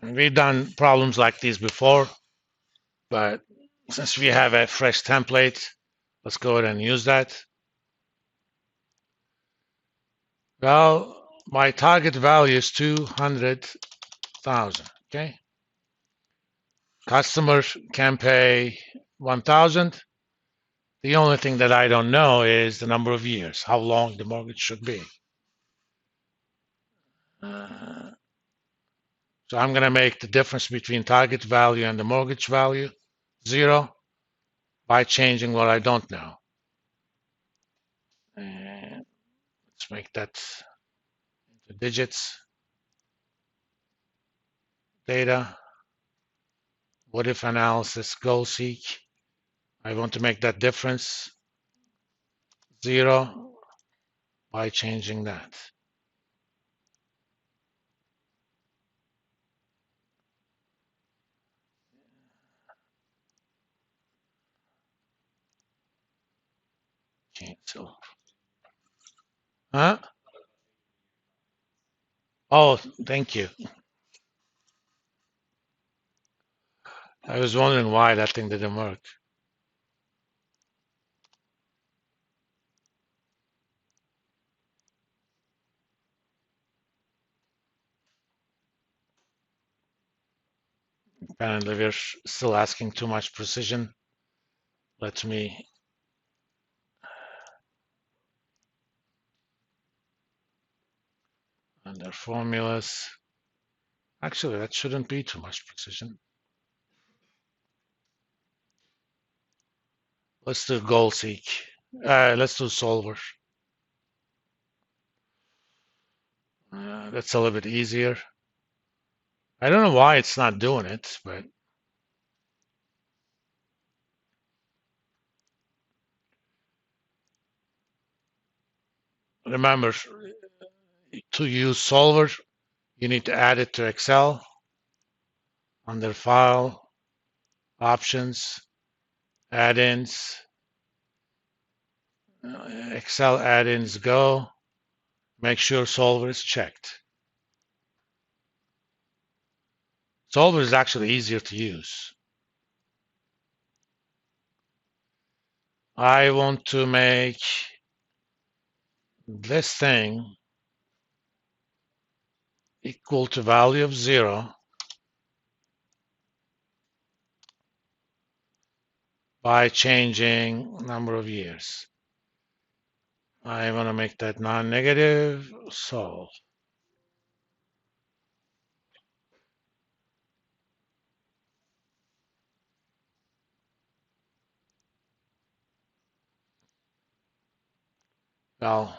We've done problems like these before, but since we have a fresh template, let's go ahead and use that. Well, my target value is 200,000. Okay. Customers can pay 1,000. The only thing that I don't know is the number of years, how long the mortgage should be. So I'm going to make the difference between target value and the mortgage value 0 by changing what I don't know. And let's make that into digits. Data. What if analysis, goal seek. I want to make that difference 0 by changing that. Cancel. Huh? Oh, thank you. I was wondering why that thing didn't work. Apparently, we're still asking too much precision. Let me under formulas. Actually, that shouldn't be too much precision. Let's do goal seek. Let's do solver. That's a little bit easier. I don't know why it's not doing it, but remember, to use solver, you need to add it to Excel under file, options, add-ins, Excel add-ins go. Make sure solver is checked. Solver is actually easier to use. I want to make this thing equal to value of 0 by changing number of years. I want to make that non-negative, solve. Well,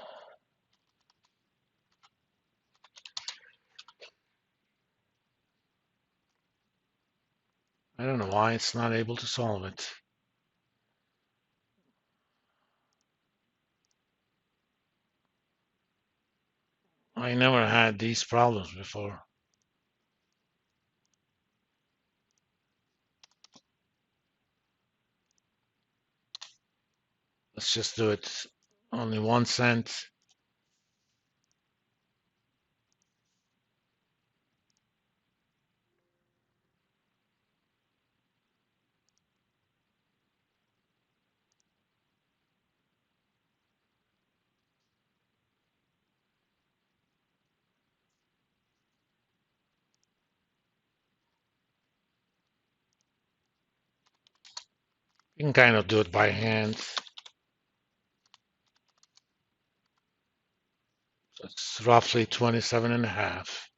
I don't know why it's not able to solve it. I never had these problems before. Let's just do it only 1 cent. You can kind of do it by hand. So it's roughly 27 and a half.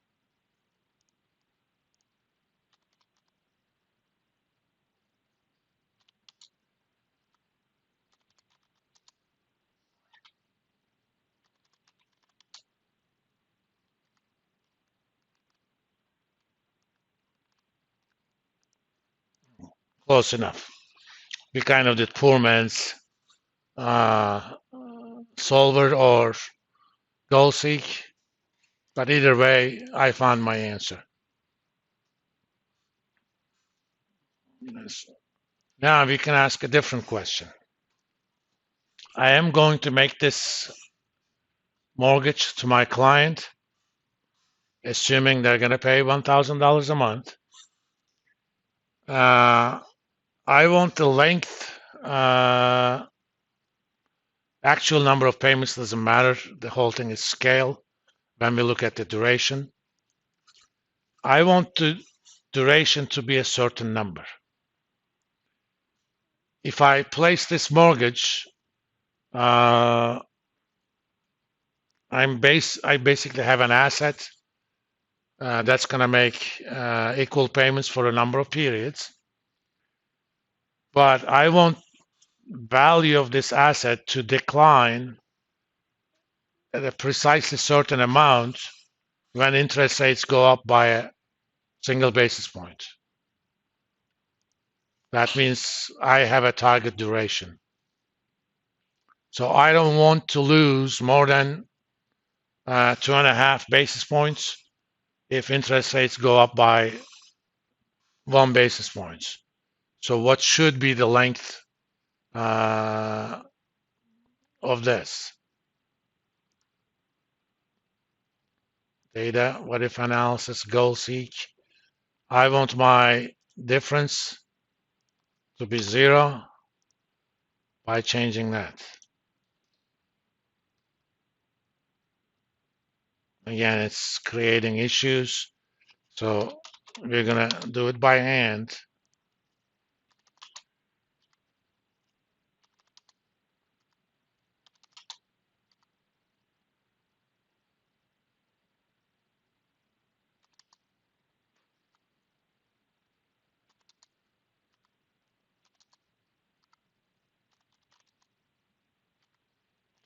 Close enough. We kind of did poor man's solver or goal seek, but either way, I found my answer. Now we can ask a different question. I am going to make this mortgage to my client. assuming they're going to pay $1,000 a month. I want the length. Actual number of payments doesn't matter. The whole thing is scale when we look at the duration. I want the duration to be a certain number. If I place this mortgage, I basically have an asset that's going to make equal payments for a number of periods. But I want value of this asset to decline at a precisely certain amount when interest rates go up by a single basis point. That means I have a target duration. So I don't want to lose more than 2.5 basis points if interest rates go up by 1 basis points. So what should be the length of this? Data, what if analysis, goal seek. I want my difference to be 0 by changing that. Again, it's creating issues. So we're gonna do it by hand.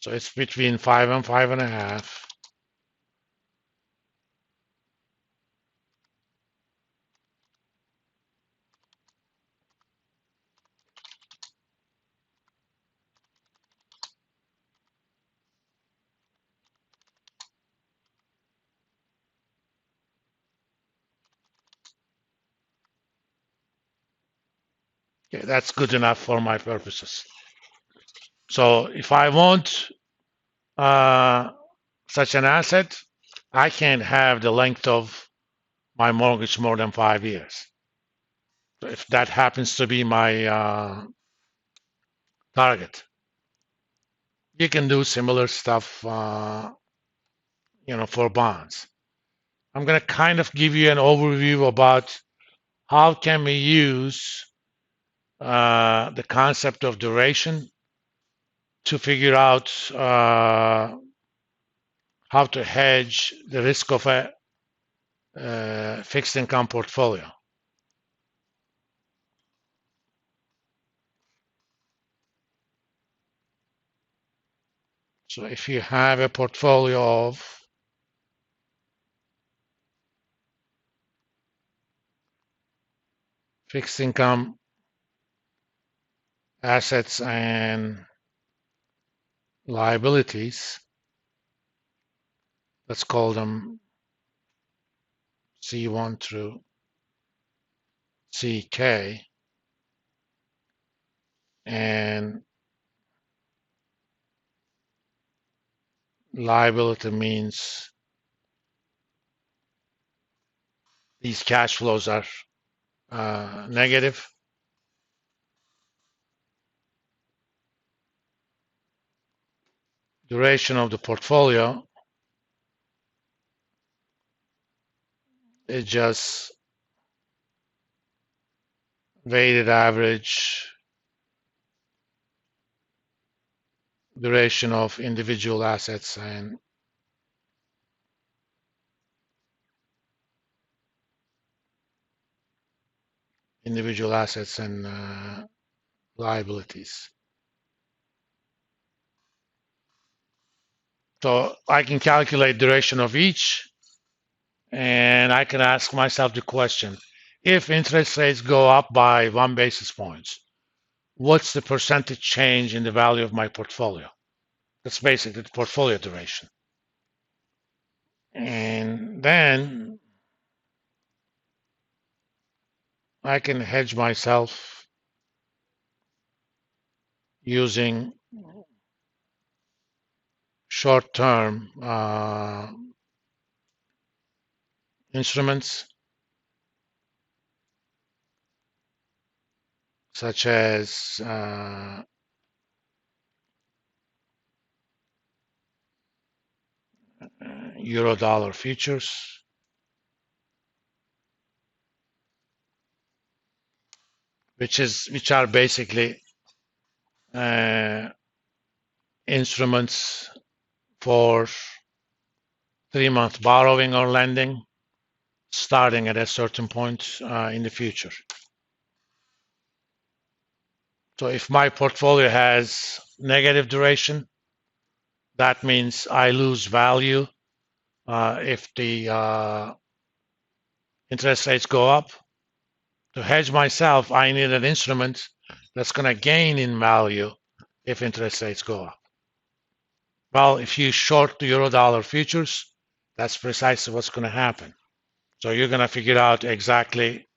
So it's between 5 and 5.5. Okay, that's good enough for my purposes. So if I want such an asset, I can't have the length of my mortgage more than 5 years. So if that happens to be my target, you can do similar stuff, for bonds. I'm going to kind of give you an overview about how can we use the concept of duration to figure out how to hedge the risk of a fixed income portfolio. So if you have a portfolio of fixed income assets and liabilities, let's call them C1 through CK, and liability means these cash flows are negative. Duration of the portfolio is just weighted average duration of individual assets and liabilities. So I can calculate duration of each, and I can ask myself the question, if interest rates go up by 1 basis points, what's the percentage change in the value of my portfolio? That's basically the portfolio duration. And then I can hedge myself using short-term instruments such as euro dollar futures, which are basically instruments for 3-month borrowing or lending starting at a certain point in the future. So if my portfolio has negative duration, that means I lose value if the interest rates go up. To hedge myself, I need an instrument that's going to gain in value if interest rates go up. Well, if you short the euro dollar futures, that's precisely what's going to happen. So you're going to figure out exactly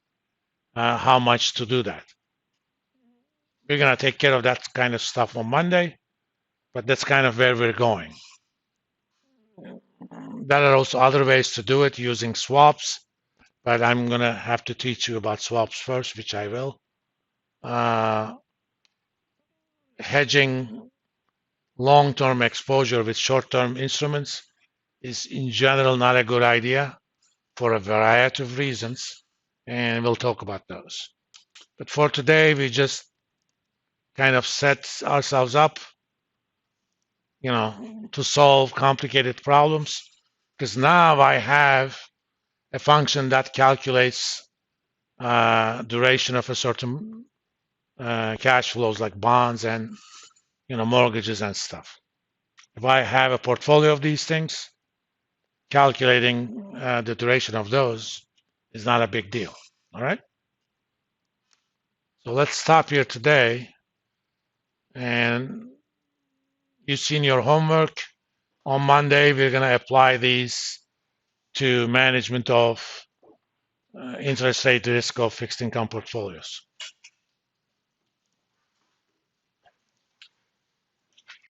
how much to do that. We're going to take care of that kind of stuff on Monday, but that's kind of where we're going. There are also other ways to do it using swaps, but I'm going to have to teach you about swaps first, which I will. Hedging long-term exposure with short-term instruments is in general not a good idea for a variety of reasons, and we'll talk about those. But for today, we just kind of set ourselves up, to solve complicated problems, because now I have a function that calculates duration of a certain cash flows like bonds and mortgages and stuff. If I have a portfolio of these things, calculating the duration of those is not a big deal. All right. So let's stop here today. And you've seen your homework. On Monday, we're going to apply these to management of interest rate risk of fixed income portfolios.